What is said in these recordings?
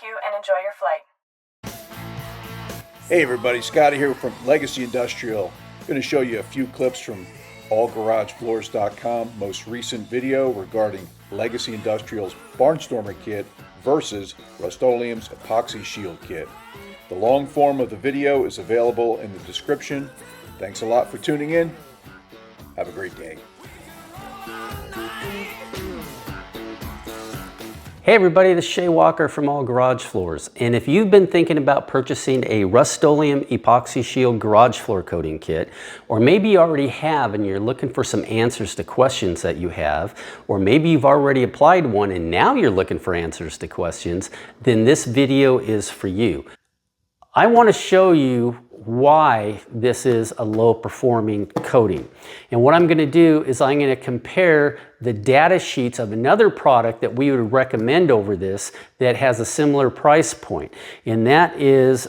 Thank you and enjoy your flight. Hey everybody, Scotty here from Legacy Industrial. I'm going to show you a few clips from allgaragefloors.com most recent video regarding Legacy Industrial's Barnstormer kit versus Rust-Oleum's Epoxy Shield kit. The long form of the video is available in the description. Thanks a lot for tuning in. Have a great day. Hey everybody, this is Shay Walker from All Garage Floors, and if you've been thinking about purchasing a Rust-Oleum Epoxy Shield garage floor coating kit, or maybe you already have and you're looking for some answers to questions that you have, or maybe you've already applied one and now you're looking for answers to questions, then this video is for you. I want to show you why this is a low performing coating. And what I'm going to do is I'm going to compare the data sheets of another product that we would recommend over this that has a similar price point. And that is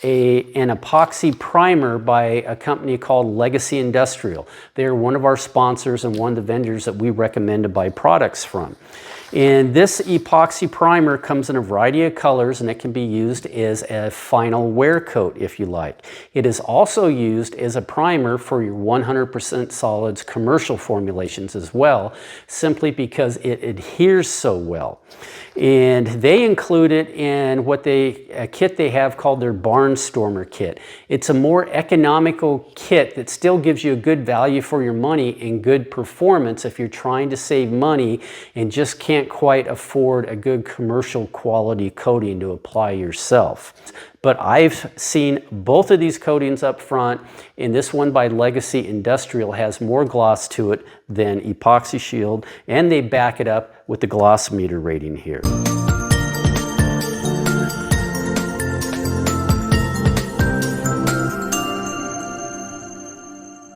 an epoxy primer by a company called Legacy Industrial. They're one of our sponsors and one of the vendors that we recommend to buy products from. And this epoxy primer comes in a variety of colors, and it can be used as a final wear coat if you like. It is also used as a primer for your 100% solids commercial formulations as well, simply because it adheres so well. And they include it in a kit they have called their Barnstormer kit. It's a more economical kit that still gives you a good value for your money and good performance if you're trying to save money and just can't quite afford a good commercial quality coating to apply yourself. But I've seen both of these coatings up front, and this one by Legacy Industrial has more gloss to it than Epoxy Shield, and they back it up with the gloss meter rating here.